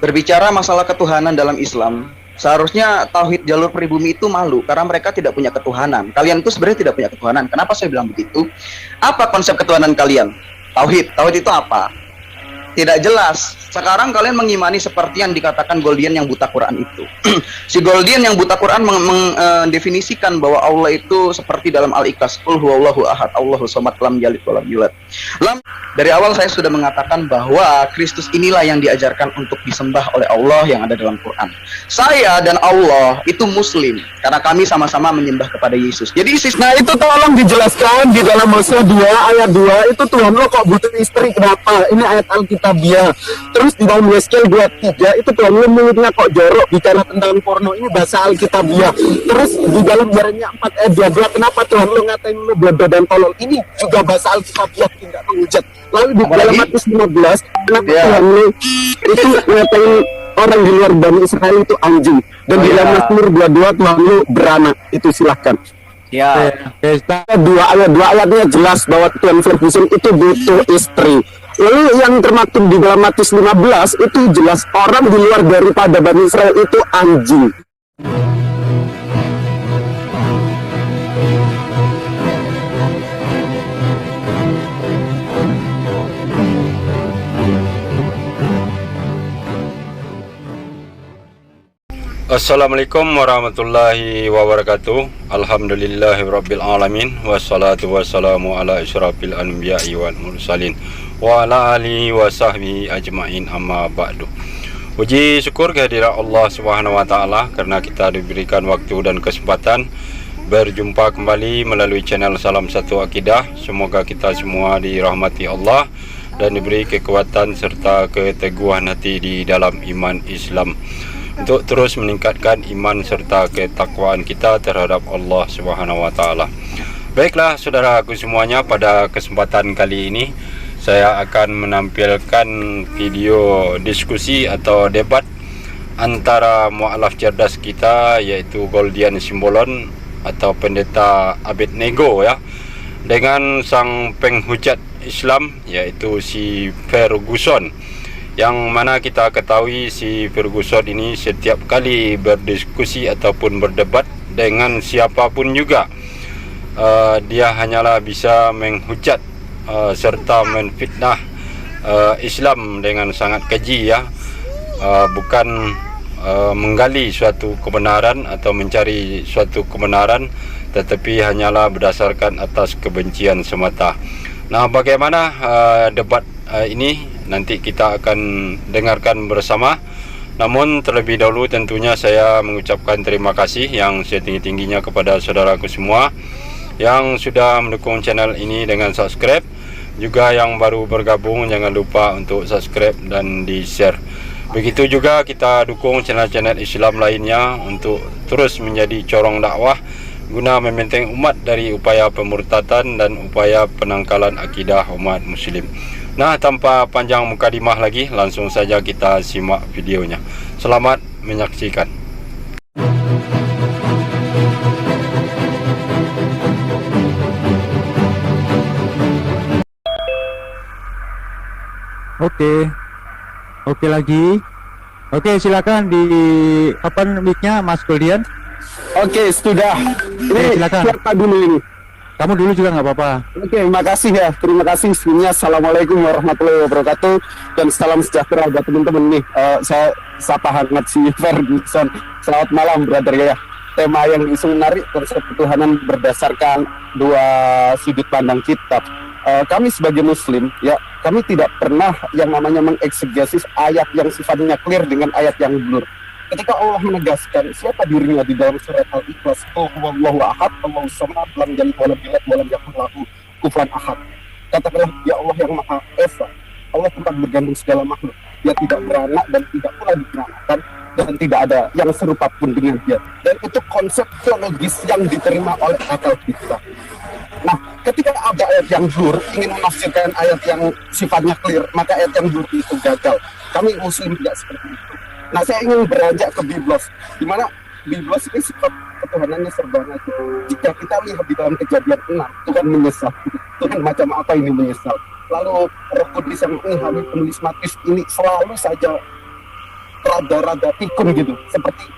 Berbicara masalah ketuhanan dalam Islam, seharusnya tauhid jalur pribumi itu malu karena mereka tidak punya ketuhanan. Kalian itu sebenarnya tidak punya ketuhanan. Kenapa saya bilang begitu? Apa konsep ketuhanan kalian? Tauhid. Tauhid itu apa? Tidak jelas. Sekarang kalian mengimani seperti yang dikatakan Goldian yang buta Quran itu. Si Goldian yang buta Quran mendefinisikan bahwa Allah itu seperti dalam Al-Ikhlas, Qul huwallahu ahad, Allahu somad, lam yalid walam yulad. Dari awal saya sudah mengatakan bahwa Kristus inilah yang diajarkan untuk disembah oleh Allah yang ada dalam Quran. Saya dan Allah itu Muslim karena kami sama-sama menyembah kepada Yesus. Jadi Nah itu tolong dijelaskan di dalam Hosea 2 ayat 2 itu Tuhan lo kok butuh istri, kenapa? Ini ayat Alkitabiah. Terus di dalam Yeskiel 2:3 itu Tuhan lo mulutnya kok jorok bicara tentang porno, ini bahasa Alkitabiah. Terus di dalam Yeremia 4 ayat 22 kenapa Tuhan lo ngatain lo bodoh dan tolol, ini juga bahasa Alkitabiah tidak menghujat. Lalu di dalam Matius 15 kenapa Tuhan lo itu ngatain orang di luar Bani Israel itu anjing, dan di dalam Mazmur 22 Tuhan lo beranak. Itu silahkan. ya, Dua ayatnya jelas bahwa Tuhan Ferguson itu butuh istri. Lalu yang termaktub di dalam Matius 15 itu jelas orang di luar daripada Bani Israel itu anjing. Assalamualaikum warahmatullahi wabarakatuh. Alhamdulillahirabbil alamin wassalatu wassalamu ala asyrafil anbiya'i wal mursalin wa ala alihi wa sahbihi ajmain, amma ba'du. Puji syukur kehadirat Allah Subhanahu wa taala karena kita diberikan waktu dan kesempatan berjumpa kembali melalui channel Salam Satu Akidah. Semoga kita semua dirahmati Allah dan diberi kekuatan serta keteguhan hati di dalam iman Islam untuk terus meningkatkan iman serta ketakwaan kita terhadap Allah Subhanahu wa taala. Baiklah saudaraku semuanya, pada kesempatan kali ini saya akan menampilkan video diskusi atau debat antara mualaf cerdas kita yaitu Goldian Simbolon atau Pendeta Abednego ya, dengan sang penghujat Islam yaitu si Ferguson, yang mana kita ketahui si Ferguson ini setiap kali berdiskusi ataupun berdebat dengan siapapun juga, dia hanyalah bisa menghujat serta menfitnah Islam dengan sangat keji ya, bukan menggali suatu kebenaran atau mencari suatu kebenaran, tetapi hanyalah berdasarkan atas kebencian semata. Nah, bagaimana debat ini nanti kita akan dengarkan bersama. Namun terlebih dahulu tentunya saya mengucapkan terima kasih yang setinggi-tingginya kepada saudaraku semua yang sudah mendukung channel ini dengan subscribe. Juga yang baru bergabung jangan lupa untuk subscribe dan di-share. Begitu juga kita dukung channel-channel Islam lainnya untuk terus menjadi corong dakwah guna membenteng umat dari upaya pemurtadan dan upaya penangkalan akidah umat muslim. Nah, tanpa panjang mukadimah lagi, langsung saja kita simak videonya. Selamat menyaksikan. Oke lagi. Oke, silakan di mic-nya Mas Goldian. Oke, sudah. Ini silakan. siapa dulu ini? Kamu dulu juga nggak apa-apa. Oke, makasih ya. Terima kasih sebelumnya. Assalamualaikum warahmatullahi wabarakatuh dan salam sejahtera buat teman-teman nih. Saya sapa hangat si Ferguson. Selamat malam, brother ya. Tema yang diusung menarik, konsep ketuhanan berdasarkan dua sudut pandang kitab. Kami sebagai Muslim, ya, kami tidak pernah yang namanya mengeksegesis ayat yang sifatnya clear dengan ayat yang blur. Ketika Allah menegaskan siapa dirinya di dalam surat Al-Ikhlas, Allahu ahad, Allahu samad, lam yalid walam yulad walam yakul lahu kufuwan ahad. Katakanlah, ya Allah yang Maha Esa, Allah tempat bergantung segala makhluk. Dia tidak beranak dan tidak pula diperanakan, dan tidak ada yang serupa pun dengan dia. Dan itu konsep teologis yang diterima oleh akal kita. Nah, ketika ada ayat yang blur ingin menafsirkan ayat yang sifatnya clear, maka ayat yang blur itu gagal. Kami Muslim tidak seperti itu. Nah, saya ingin beranjak ke Biblos, di mana Biblos ini sifat ketuhanannya serba najib. Jika kita lihat di dalam Kejadian 6, Tuhan menyesal. Tuhan macam apa ini menyesal? Lalu Roh Kudus yang penulis Matius ini selalu saja rada-rada pikun gitu, seperti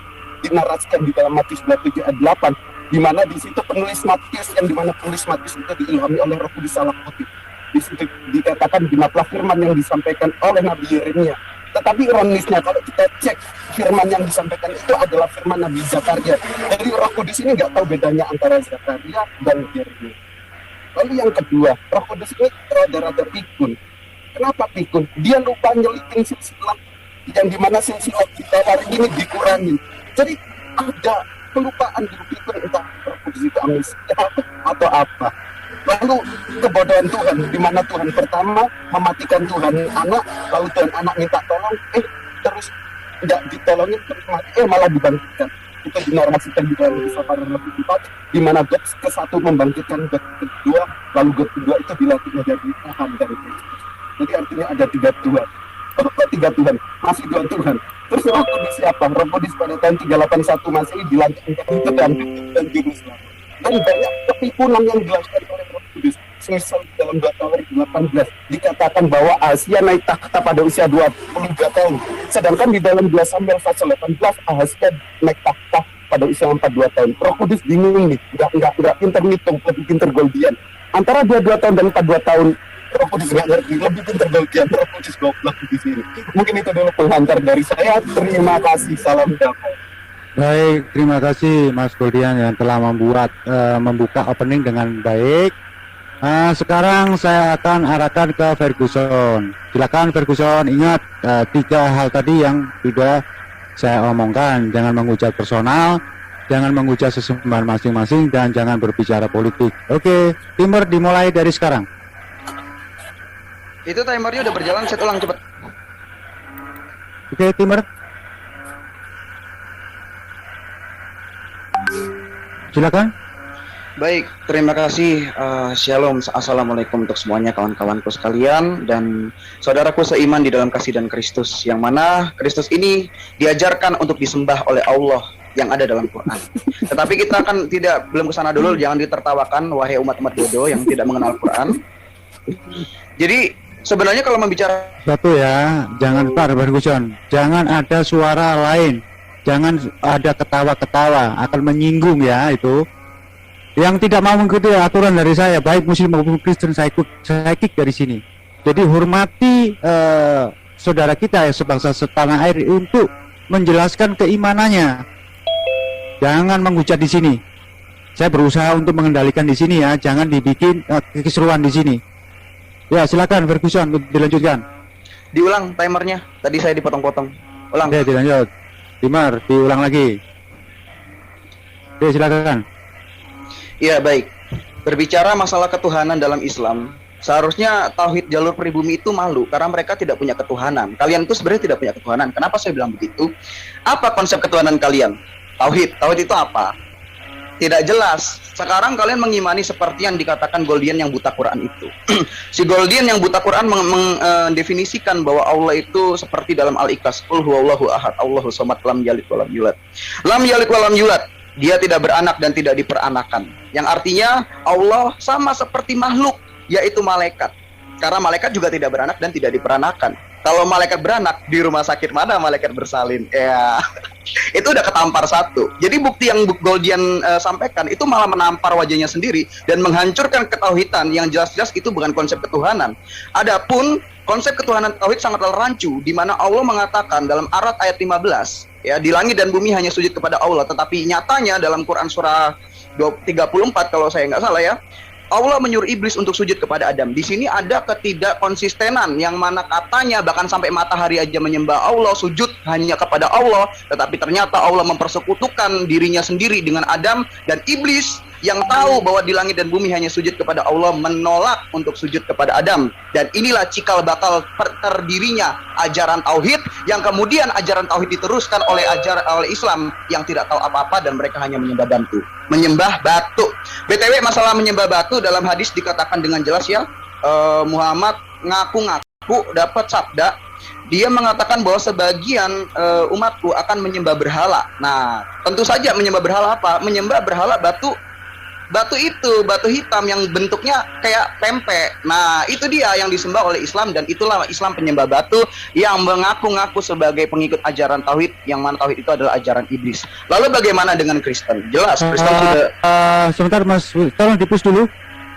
dinarasikan di dalam Matius 27 ayat 8, di mana di situ penulis Matius itu diilhami oleh Roh Kudus Allah Putih. Di situ dikatakan genaplah firman yang disampaikan oleh Nabi Yeremia. Tetapi ironisnya kalau kita cek firman yang disampaikan itu adalah firman Nabi Zakaria. Jadi Roh Kudus ini nggak tahu bedanya antara Zakaria dan Yeremia. Lalu yang kedua, Roh Kudus ini rada-rada pikun. Kenapa pikun? Dia lupa nyelipin silsilah yang dimana silsilah kita hari ini dikurangi. Jadi ada kelupaan di pikun, entah Roh Kudus itu amnesia atau apa. Lalu kebodohan Tuhan, di mana Tuhan pertama mematikan Tuhan anak, lalu Tuhan anak minta tolong, terus tidak ditolongin, terus mati, malah dibangkitkan. Itu dinarasikan di dalam kesabaran lebih 4, di mana God ke-1 membangkitkan God kedua, lalu God kedua itu dilatih menjadi Tuhan dari Kristus. Jadi artinya ada 3 Tuhan. Oh, 3 Tuhan, masih 2 Tuhan. Terus Roh Kudus siapa? Roh Kudus pada tahun 381 Masehi dilantik menjadi Tuhan dan Juru Selamat. Dan banyak kepikunan yang dilakukan oleh Roh Kudus. Semisal dalam 2 Tawarik 18 dikatakan bahwa Ahazia naik takhta pada usia 22 tahun. Sedangkan di dalam 2 Samuel pasal 18 Ahazia naik takhta pada usia 42 tahun. Roh Kudus bingung nih, enggak pintar ngitung, lebih pintar Goldian. Antara 22 tahun dan 42 tahun Roh Kudus nggak ngerti, lebih pintar Goldian. Roh Kudus goblok di sini. Mungkin itu dulu penghantar dari saya. Terima kasih, salam damai. Baik, terima kasih Mas Goldian yang telah membuka opening dengan baik. Sekarang saya akan arahkan ke Ferguson. Silakan Ferguson, ingat 3 hal tadi yang sudah saya omongkan. Jangan menghujat personal, jangan menghujat sesembahan masing-masing, dan jangan berbicara politik. Oke, timer dimulai dari sekarang. Itu timernya udah berjalan, saya ulang cepat. Oke, timer. Silakan. Baik, terima kasih. Shalom, assalamualaikum untuk semuanya kawan-kawanku sekalian dan saudaraku seiman di dalam kasih dan Kristus, yang mana Kristus ini diajarkan untuk disembah oleh Allah yang ada dalam Quran. Tetapi kita akan belum kesana dulu, jangan ditertawakan wahai umat-umat bodoh yang tidak mengenal Quran. Jadi sebenarnya kalau membicara satu ya, jangan Ferguson, jangan ada suara lain, jangan ada ketawa-ketawa, akan menyinggung ya itu. Yang tidak mau mengikuti aturan dari saya, baik Muslim maupun Kristen, saya kick dari sini. Jadi hormati saudara kita ya, sebangsa setanah air, untuk menjelaskan keimanannya. Jangan menghujat di sini. Saya berusaha untuk mengendalikan di sini ya, jangan dibikin keseruan di sini. Ya, silakan Ferguson, dilanjutkan. Diulang timernya, tadi saya dipotong-potong. Ulang. Oke, dilanjut. Timer, diulang lagi. Oke, silakan. Iya, baik. Berbicara masalah ketuhanan dalam Islam, seharusnya tauhid jalur pribumi itu malu karena mereka tidak punya ketuhanan. Kalian itu sebenarnya tidak punya ketuhanan. Kenapa saya bilang begitu? Apa konsep ketuhanan kalian? Tauhid. Tauhid itu apa? Tidak jelas. Sekarang kalian mengimani seperti yang dikatakan Goldian yang buta Quran itu. Si Goldian yang buta Quran mendefinisikan bahwa Allah itu seperti dalam Al-Ikhlas, Qul huwallahu ahad, Allahu samad, lam yalid walam yulad. Lam yalid walam yulad. Dia tidak beranak dan tidak diperanakan. Yang artinya Allah sama seperti makhluk, yaitu malaikat. Karena malaikat juga tidak beranak dan tidak diperanakan. Kalau malaikat beranak, di rumah sakit mana malaikat bersalin? Ya, itu udah ketampar satu. Jadi bukti yang Goldian sampaikan itu malah menampar wajahnya sendiri dan menghancurkan ketauhidan yang jelas-jelas itu bukan konsep ketuhanan. Adapun konsep ketuhanan tauhid sangatlah rancu, di mana Allah mengatakan dalam Arad ayat 15, ya, di langit dan bumi hanya sujud kepada Allah, tetapi nyatanya dalam Quran surah 34 kalau saya nggak salah ya, Allah menyuruh iblis untuk sujud kepada Adam. Di sini ada ketidakkonsistenan yang mana katanya bahkan sampai matahari aja menyembah Allah, sujud hanya kepada Allah, tetapi ternyata Allah mempersekutukan dirinya sendiri dengan Adam, dan iblis yang tahu bahwa di langit dan bumi hanya sujud kepada Allah menolak untuk sujud kepada Adam. Dan inilah cikal bakal terdirinya ajaran tauhid, yang kemudian ajaran tauhid diteruskan oleh Islam yang tidak tahu apa-apa dan mereka hanya menyembah batu. BTW masalah menyembah batu, dalam hadis dikatakan dengan jelas ya, Muhammad ngaku-ngaku dapat sabda, dia mengatakan bahwa sebagian umatku akan menyembah berhala. Nah, tentu saja menyembah berhala apa? Menyembah berhala batu batu itu, batu hitam yang bentuknya kayak pempek. Nah, itu dia yang disembah oleh Islam, dan itulah Islam penyembah batu yang mengaku-ngaku sebagai pengikut ajaran tauhid, yang mana tauhid itu adalah ajaran iblis. Lalu bagaimana dengan Kristen? Jelas Kristen sudah. Sebentar Mas, tolong dipus dulu.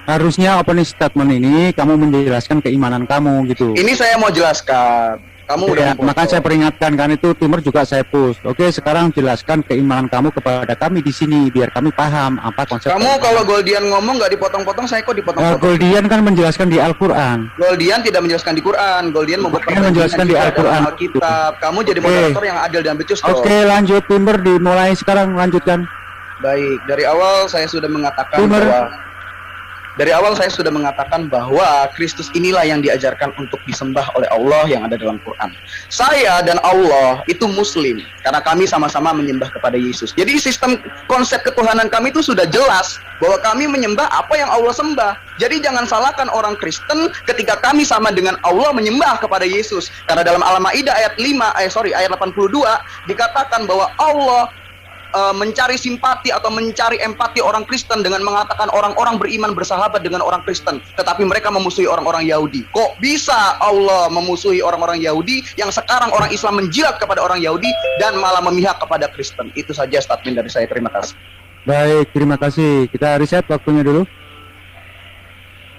Harusnya opening statement ini kamu menjelaskan keimanan kamu gitu. Ini saya mau jelaskan. Kamu udah Maka saya peringatkan kan, itu timer juga saya push. Oke, sekarang jelaskan keimanan kamu kepada kami di sini biar kami paham apa konsep. Kamu kalau Goldian ngomong nggak dipotong-potong, saya kok dipotong-potong. Goldian kan menjelaskan di Al-Qur'an. Goldian tidak menjelaskan di Quran. Goldian membuat menjelaskan di Al-Qur'an. Alkitab. Kamu jadi moderator yang adil dan becus. Oke, lanjut timer, dimulai sekarang, lanjutkan. Baik, dari awal saya sudah mengatakan bahwa Kristus inilah yang diajarkan untuk disembah oleh Allah yang ada dalam Quran. Saya dan Allah itu Muslim karena kami sama-sama menyembah kepada Yesus. Jadi sistem konsep ketuhanan kami itu sudah jelas bahwa kami menyembah apa yang Allah sembah. Jadi jangan salahkan orang Kristen ketika kami sama dengan Allah menyembah kepada Yesus. Karena dalam Al-Maidah ayat 82 dikatakan bahwa Allah mencari simpati atau mencari empati orang Kristen dengan mengatakan orang-orang beriman bersahabat dengan orang Kristen, tetapi mereka memusuhi orang-orang Yahudi. Kok bisa Allah memusuhi orang-orang Yahudi yang sekarang orang Islam menjilat kepada orang Yahudi dan malah memihak kepada Kristen? Itu saja statement dari saya. Terima kasih. Baik, terima kasih. Kita reset waktunya dulu.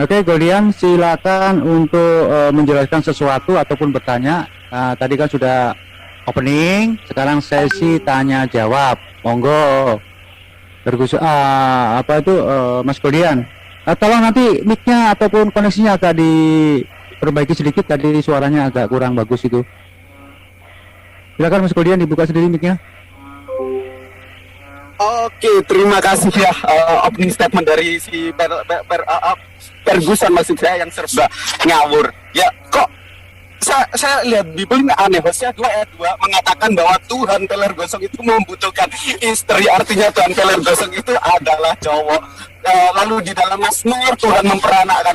Oke, Goldian, silakan untuk menjelaskan sesuatu ataupun bertanya. Tadi kan sudah opening, sekarang sesi tanya jawab. Monggo. Mas Goldian. Tolong nanti mic-nya ataupun koneksinya agak diperbaiki sedikit, tadi suaranya agak kurang bagus itu. Silakan Mas Goldian, dibuka sendiri mic-nya. Oke, terima kasih ya opening statement dari si Ferguson, maksud saya, yang serba ngawur. Ya, kok saya lihat Bible ini aneh. Hosea 2 ayat 2 mengatakan bahwa Tuhan peler gosong itu membutuhkan istri, artinya Tuhan peler gosong itu adalah cowok. Lalu di dalam Mazmur Tuhan memperanakkan.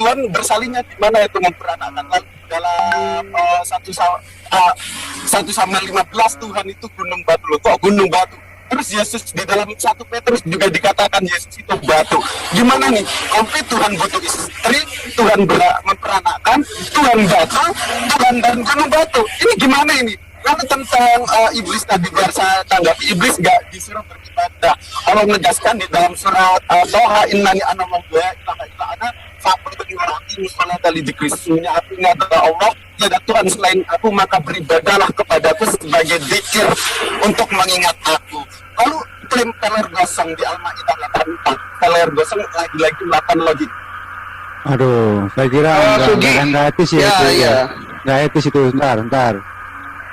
Tuhan bersalinnya di mana itu memperanakkan? Lalu dalam 1 Samuel 15 Tuhan itu gunung batu. Loh, kok gunung batu? Terus Yesus di dalam 1 Petrus juga dikatakan Yesus itu batu. Gimana nih? Sampai Tuhan butuh istri, Tuhan memperanakkan, Tuhan batu, Tuhan dan gunung batu. Ini gimana ini? Lalu tentang iblis tadi, biar saya tanggapi, iblis gak disuruh beribadah. Allah menegaskan di dalam surat Toha, innani ana wa la ilaha illa ana fa'budu wa aqimus salata li dzikri. Sesungguhnya aku ini adalah Allah, tiada Tuhan selain aku, maka beribadahlah kepadaku sebagai dzikir untuk mengingat aku. Lalu klaim peler gosong di Al-Maidah 84, peler gosong lagi-lagi 8 lagi. Aduh, saya kira nggak etis ya, nggak etis itu. Ntar.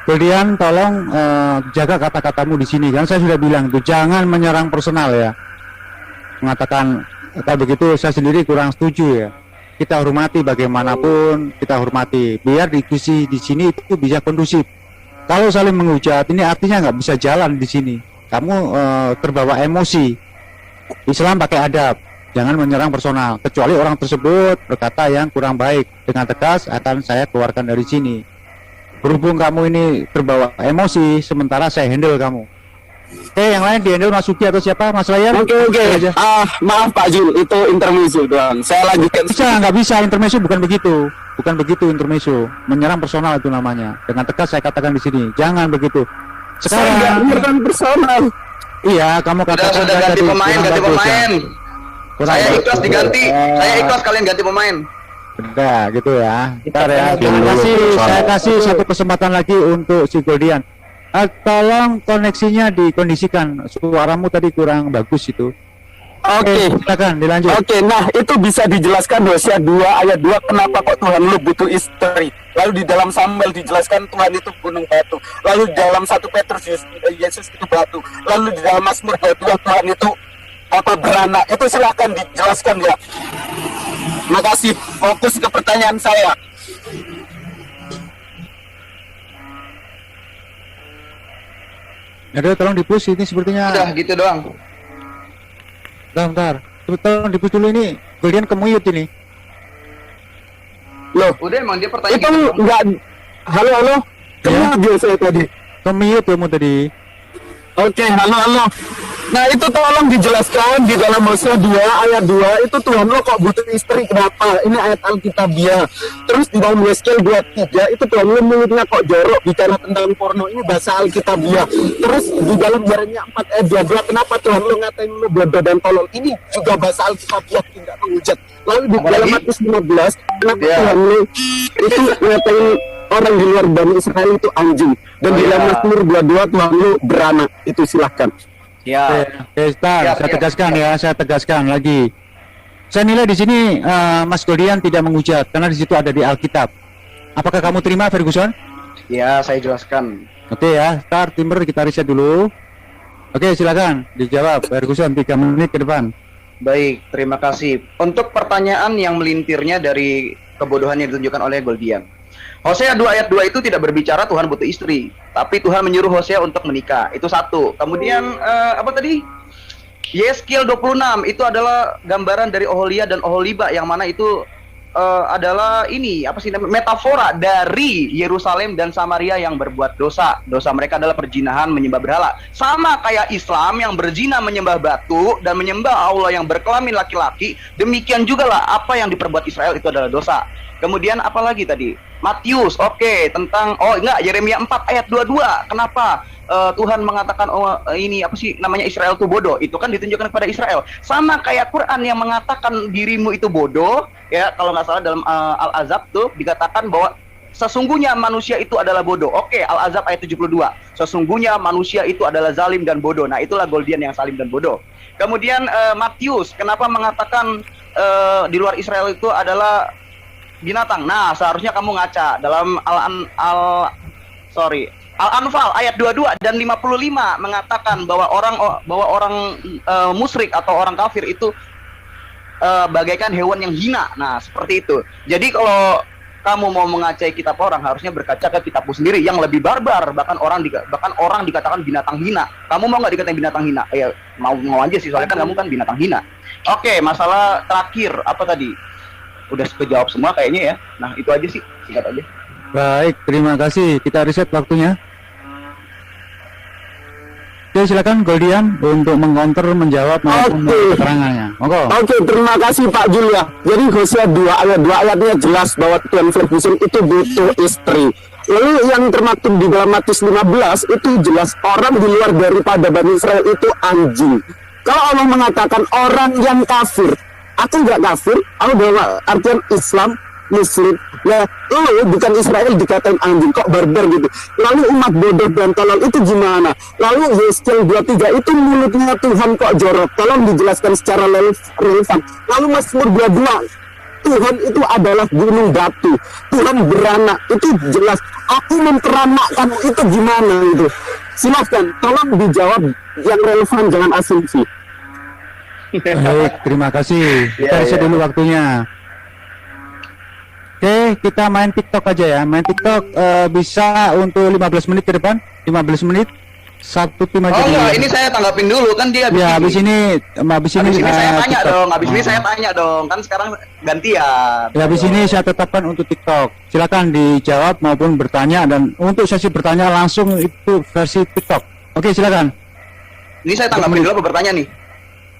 Kemudian tolong jaga kata-katamu di sini, kan saya sudah bilang itu jangan menyerang personal ya. Mengatakan kalau begitu saya sendiri kurang setuju ya. Kita hormati bagaimanapun, kita hormati. Biar diskusi di sini itu bisa kondusif. Kalau saling menghujat, ini artinya nggak bisa jalan di sini. Kamu terbawa emosi. Islam pakai adab, jangan menyerang personal. Kecuali orang tersebut berkata yang kurang baik, dengan tegas akan saya keluarkan dari sini. Berhubung kamu ini terbawa emosi, sementara saya handle kamu. Oke, yang lain di handle Mas Sugi atau siapa? Mas Layar? Oke. Maaf Pak Jul, itu intermezzo doang. Saya lanjutkan. Nggak bisa intermezzo, bukan begitu intermezzo. Menyerang personal itu namanya. Dengan tegas saya katakan di sini, jangan begitu. Sekarang saya menyerang personal. Iya, kamu katakan sudah ganti pemain. Saya ikhlas diganti. Saya ikhlas kalian ganti pemain. Udah gitu ya. Ntar ya. Saya kasih satu kesempatan lagi untuk si Goldian. Tolong koneksinya dikondisikan. Suaramu tadi kurang bagus itu. Oke, silakan dilanjut. Oke, nah itu bisa dijelaskan Hosea 2 ayat 2 kenapa kok Tuhan lu butuh istri. Lalu di dalam Samuel dijelaskan Tuhan itu gunung batu. Lalu di dalam 1 Petrus Yesus itu batu. Lalu di dalam Mazmur 2 Tuhan itu beranak. Itu silakan dijelaskan ya. Makasih, fokus ke pertanyaan saya. Ada tolong di-push, ini sepertinya. Udah gitu doang. Bentar. Tolong di-push dulu ini. Goldian kemuyut ini. Loh, udah emang dia pertanyaan itu gitu. enggak. Halo. Kemuyut saya tadi. Kemuyut kamu tadi. Oke, halo. Nah itu tolong dijelaskan di dalam Hosea 2 ayat 2 itu Tuhan lo kok butuh istri kenapa? Ini ayat Alkitabiah. Terus di dalam Yeskel 23 itu Tuhan lo mulutnya kok jorok bicara tentang porno, ini bahasa Alkitabiah. Terus di dalam Yeremia 4 ayat 22 kenapa Tuhan lo ngatain lo bodoh dan tolol? Ini juga bahasa Alkitabiah tidak menghujat. Lalu di dalam Matius 15 kenapa Tuhan lo itu ngatain orang di luar Bani Israel itu anjing, dan di dalam Mazmur 22 Tuhan lo beranak. Itu silahkan. Ya. Oke, saya tegaskan ya, saya tegaskan lagi. Saya nilai di sini Mas Goldian tidak menghujat karena di situ ada di Alkitab. Apakah kamu terima, Ferguson? Ya, saya jelaskan. Oke ya, start timer kita riset dulu. Oke, silakan dijawab Ferguson 3 menit ke depan. Baik, terima kasih. Untuk pertanyaan yang melintirnya dari kebodohan yang ditunjukkan oleh Goldian. Hosea 2 ayat 2 itu tidak berbicara Tuhan butuh istri, tapi Tuhan menyuruh Hosea untuk menikah. Itu satu. Kemudian apa tadi? Yeskel 26 itu adalah gambaran dari Oholia dan Oholiba, yang mana itu adalah ini apa sih namanya, metafora dari Yerusalem dan Samaria yang berbuat dosa. Dosa mereka adalah perzinahan, menyembah berhala. Sama kayak Islam yang berzina menyembah batu dan menyembah Allah yang berkelamin laki-laki, demikian juga lah apa yang diperbuat Israel itu adalah dosa. Kemudian apa lagi tadi? Matius, oke, tentang Yeremia 4 ayat 22. Kenapa Tuhan mengatakan ini apa sih namanya Israel itu bodoh? Itu kan ditunjukkan kepada Israel. Sama kayak Quran yang mengatakan dirimu itu bodoh, ya kalau nggak salah dalam Al-Azab tuh dikatakan bahwa sesungguhnya manusia itu adalah bodoh. Oke, Al-Azab ayat 72. Sesungguhnya manusia itu adalah zalim dan bodoh. Nah, itulah Goldian yang zalim dan bodoh. Kemudian Matius, kenapa mengatakan di luar Israel itu adalah binatang? Nah, seharusnya kamu ngaca dalam Al-Anfal ayat 22 dan 55 mengatakan bahwa orang musyrik atau orang kafir itu bagaikan hewan yang hina. Nah, seperti itu. Jadi kalau kamu mau mengacai kitab orang, harusnya berkaca ke kitabmu sendiri yang lebih barbar, bahkan orang dikatakan binatang hina. Kamu mau nggak dikatain binatang hina? Ya mau aja sih, soalnya kan kamu kan binatang hina. Oke, masalah terakhir apa tadi? Udah kejawab semua kayaknya ya. Nah, itu aja sih, singkat aja. Baik, terima kasih. Kita riset waktunya. Oke, silakan Goldian untuk mengcounter, menjawab maupun keterangannya. Oke, terima kasih Pak Julia. Jadi Hosea 2 ayat 2 ayatnya jelas bahwa Tuhan Ferguson itu butuh istri. Lalu yang termaktub di dalam Matius 15 itu jelas orang di luar daripada Bani Israel itu anjing. Kalau Allah mengatakan orang yang kafir, aku nggak kafir, aku dalam artian Islam, Muslim, ya lu bukan Israel dikatain anjing, kok barbar gitu. Lalu umat bodoh dan tolol itu gimana? Lalu Yeskel 23 itu mulutnya Tuhan kok jorok, tolong dijelaskan secara relevan. Lalu Mazmur 22, Tuhan itu adalah gunung batu, Tuhan beranak, itu jelas. Aku memperanakkan itu gimana itu? Silahkan, tolong dijawab yang relevan, jangan asumsi. Baik, terima kasih. Kita riset dulu waktunya. Oke, kita main TikTok aja ya. Main TikTok bisa untuk 15 menit ke depan. 15 menit. Satu tim aja. Oh enggak, ini saya tanggapin dulu kan dia ya, habis ini saya tanya TikTok. dong. Habis ini saya tanya dong. Kan sekarang gantian. Ya, habis ini saya tetapkan untuk TikTok. Silakan dijawab maupun bertanya, dan untuk sesi bertanya langsung itu versi TikTok. Oke, silakan. Ini saya tanggapin dulu apa bertanya nih?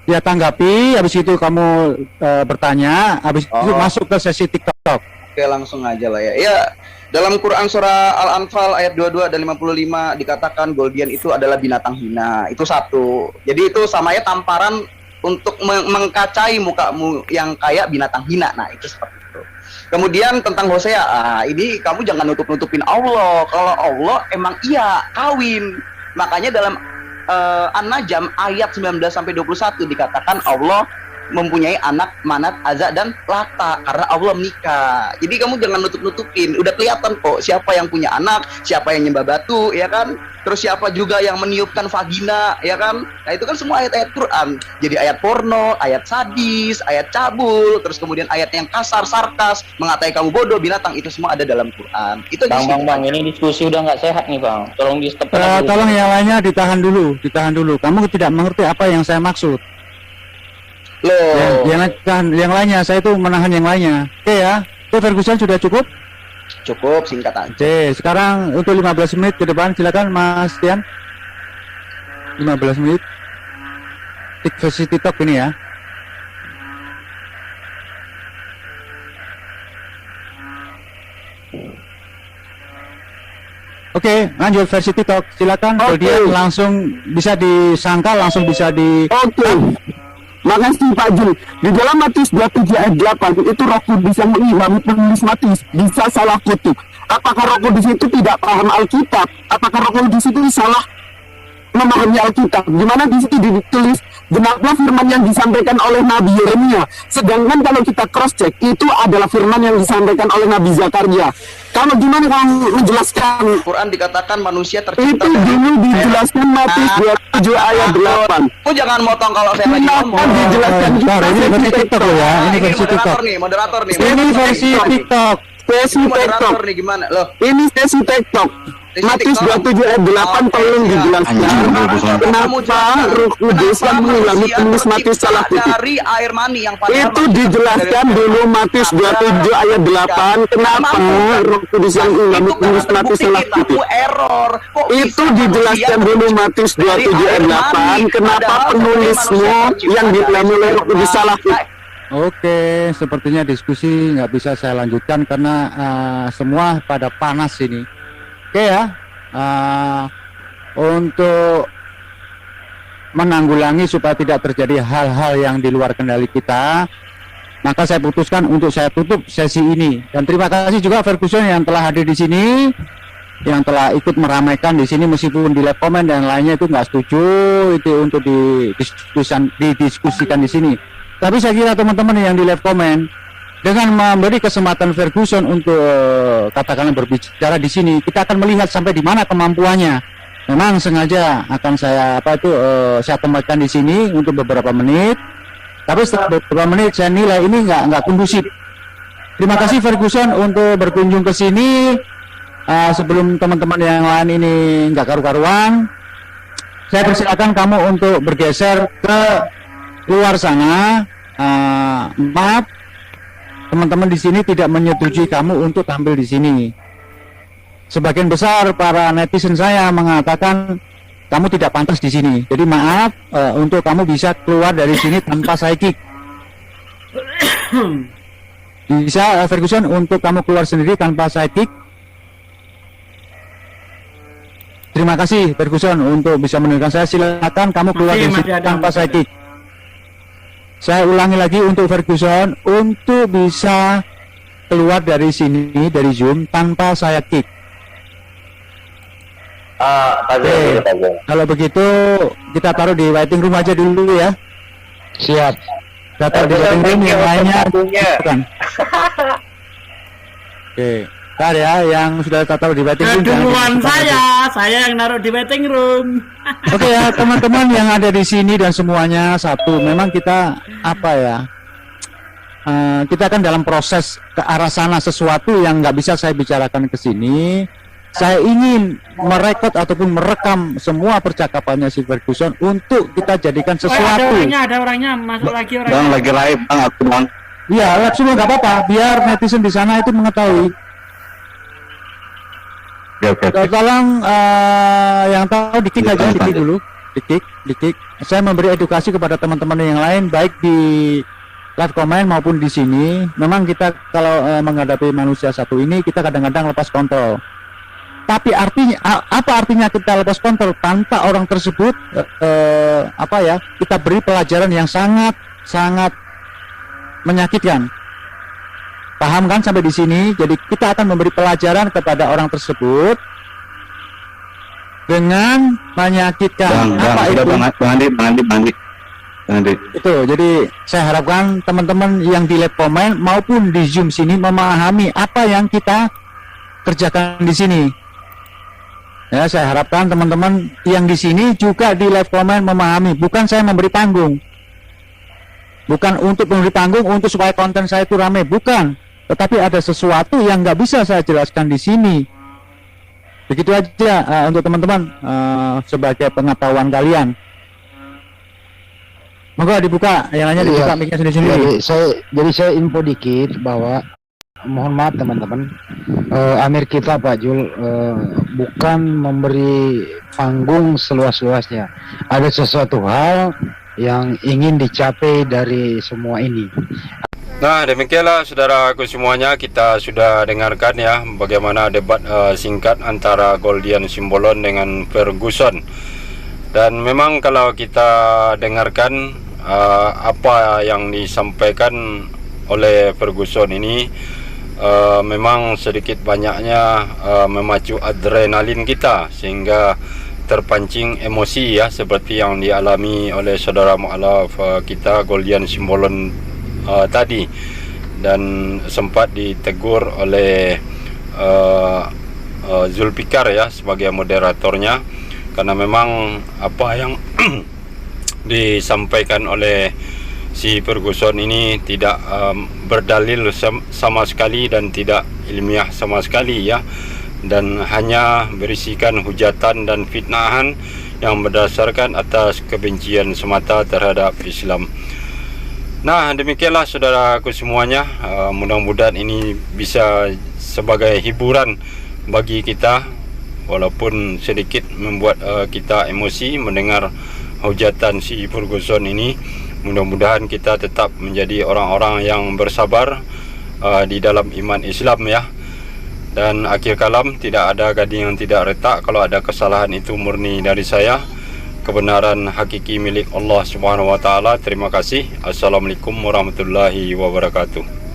Ya, tanggapi, habis itu kamu bertanya, habis itu masuk ke sesi TikTok. Oke, langsung aja lah ya. Ya, dalam Quran surah Al-Anfal ayat 22 dan 55 dikatakan Goldian itu adalah binatang hina. Itu satu. Jadi itu samanya tamparan untuk mengkacai mukamu yang kayak binatang hina. Nah, itu seperti itu. Kemudian tentang Hosea, ini kamu jangan nutup-nutupin Allah. Kalau Allah emang iya kawin. Makanya dalam An-Najm ayat 19 sampai 21 dikatakan Allah mempunyai anak Manat, Azza dan Lata karena Allah menikah. Jadi kamu jangan nutup-nutupin. Udah kelihatan kok siapa yang punya anak, siapa yang nyembah batu, ya kan? Terus siapa juga yang meniupkan vagina, ya kan? Nah, itu kan semua ayat-ayat Quran. Jadi ayat porno, ayat sadis, ayat cabul, terus kemudian ayat yang kasar, sarkas, mengatai kamu bodoh, binatang, itu semua ada dalam Quran. Itu Bang, ini diskusi udah nggak sehat nih, Bang. Tolong di stop. Tolong yang lainnya ditahan dulu. Kamu tidak mengerti apa yang saya maksud. Loh. Yang lainnya, saya itu menahan yang lainnya. Oke ya. Oke, Ferguson sudah cukup? Cukup, singkat aja. Oke, sekarang untuk 15 menit ke depan silakan Mas Tian. 15 menit. versi TikTok ini ya. Oke, lanjut versi TikTok. Silakan. Oke. Kemudian langsung bisa disangkal, langsung bisa di. Oke. Makasih Pak Jul. Di dalam Matius 27 ayat 8 itu Roh Kudus yang mengilhami penulis Matius bisa salah kutip. Apakah Roh Kudus itu tidak paham Alkitab? Apakah Roh Kudus itu salah memahami Alkitab? Di mana di situ ditulis genaplah firman yang disampaikan oleh Nabi Yeremia. Sedangkan kalau kita cross check itu adalah firman yang disampaikan oleh Nabi Zakaria. Kalau gimana kamu menjelaskan? Quran dikatakan manusia tercipta Itu dulu dijelaskan Matius 27 ayat 8. Aku jangan motong kalau saya lagi Kenapa ngomong. dijelaskan Bentar, ini versi TikTok loh ya. Ini Ini versi TikTok. moderator nih. Ini versi TikTok. Sesi Ini TikTok. moderator nih gimana? Loh, Ini sesi TikTok. Matius 27 ayat 8 tolong dijelaskan kenapa Roh Kudus yang mengilhami penulis Matius salah kutip. dari air mani yang pada Itu dijelaskan dulu Matius 27 ayat 8 kenapa Roh Kudus yang mengilhami penulis Matius salah kutip. error. Kok Itu bisa dijelaskan manusia dulu Matius 27 ayat 8 kenapa penulismu yang diilhami oleh Roh Kudus salah kutip. Oke, sepertinya diskusi nggak bisa saya lanjutkan karena semua pada panas ini. Oke ya, untuk menanggulangi supaya tidak terjadi hal-hal yang di luar kendali kita, maka saya putuskan untuk saya tutup sesi ini. Dan terima kasih juga Ferguson yang telah hadir di sini, yang telah ikut meramaikan di sini meskipun di live comment dan lainnya itu nggak setuju itu untuk didiskusikan di sini. Tapi saya kira teman-teman yang di live comment dengan memberi kesempatan Ferguson untuk katakanlah berbicara di sini, kita akan melihat sampai di mana kemampuannya. Memang sengaja akan saya saya tempatkan di sini untuk beberapa menit. Tapi setelah beberapa menit saya nilai ini nggak kondusif. Terima kasih Ferguson untuk berkunjung ke sini. Sebelum teman-teman yang lain ini nggak karu-karuan, saya persilakan kamu untuk bergeser ke luar sana. Maaf, teman-teman di sini tidak menyetujui kamu untuk tampil di sini. Sebagian besar para netizen saya mengatakan kamu tidak pantas di sini. Jadi maaf, untuk kamu bisa keluar dari sini tanpa saya kick. Bisa Ferguson untuk kamu keluar sendiri tanpa saya kick. Terima kasih Ferguson untuk bisa mendengarkan saya. Silakan kamu keluar dari sini tanpa saya kick. Saya ulangi lagi untuk Ferguson untuk bisa keluar dari sini dari Zoom tanpa saya kick. Oke. Kalau begitu kita taruh di waiting room aja dulu ya. Siap. Kita taruh di waiting room, yang lainnya bukan. Oke. Ntar ya, yang sudah kita taruh di waiting room. Keduluan saya yang naruh di waiting room. Oke ya teman-teman yang ada di sini dan semuanya satu, memang kita kita kan dalam proses ke arah sana, sesuatu yang nggak bisa saya bicarakan ke sini. Saya ingin merekod ataupun merekam semua percakapannya si Ferguson untuk kita jadikan sesuatu. Ada orangnya, masuk lagi orangnya. Bang lagi live Bang, aku Bang. Iya, live semua nggak apa-apa, biar netizen di sana itu mengetahui. Oke. Tolong yang tahu di kick aja, di kick dulu, di kick. Saya memberi edukasi kepada teman-teman yang lain, baik di live comment maupun di sini. Memang kita kalau menghadapi manusia satu ini, kita kadang-kadang lepas kontrol. Tapi artinya apa artinya kita lepas kontrol tanpa orang tersebut kita beri pelajaran yang sangat menyakitkan. Paham kan sampai di sini? Jadi kita akan memberi pelajaran kepada orang tersebut dengan menyakitkan. Apa itu? Bang Andi. Itu. Jadi saya harapkan teman-teman yang di live comment maupun di Zoom sini memahami apa yang kita kerjakan di sini. Ya, saya harapkan teman-teman yang di sini juga di live comment memahami. Bukan saya memberi panggung. Bukan untuk memberi panggung untuk supaya konten saya itu ramai, bukan. Tetapi ada sesuatu yang nggak bisa saya jelaskan di sini. Begitu aja untuk teman-teman sebagai pengetahuan kalian. Moga dibuka, yang lainnya dibuka mic-nya sendiri-sendiri. Jadi saya info dikit bahwa mohon maaf teman-teman, Amir kita Pak Jul bukan memberi panggung seluas-luasnya. Ada sesuatu hal yang ingin dicapai dari semua ini. Nah, demikianlah saudaraku semuanya, kita sudah dengarkan ya bagaimana debat singkat antara Goldian Simbolon dengan Ferguson. Dan memang kalau kita dengarkan apa yang disampaikan oleh Ferguson ini memang sedikit banyaknya memacu adrenalin kita sehingga terpancing emosi ya, seperti yang dialami oleh saudara mualaf kita Goldian Simbolon tadi, dan sempat ditegur oleh Zulfikar ya sebagai moderatornya, karena memang apa yang disampaikan oleh si Ferguson ini tidak berdalil sama sekali dan tidak ilmiah sama sekali ya, dan hanya berisikan hujatan dan fitnahan yang berdasarkan atas kebencian semata terhadap Islam. Nah, demikianlah saudaraku semuanya, mudah-mudahan ini bisa sebagai hiburan bagi kita, walaupun sedikit membuat kita emosi mendengar hujatan si Ferguson ini. Mudah-mudahan kita tetap menjadi orang-orang yang bersabar di dalam iman Islam ya. Dan akhir kalam, tidak ada gading yang tidak retak. Kalau ada kesalahan itu murni dari saya. Kebenaran hakiki milik Allah Subhanahu wa taala. Terima kasih. Assalamualaikum warahmatullahi wabarakatuh.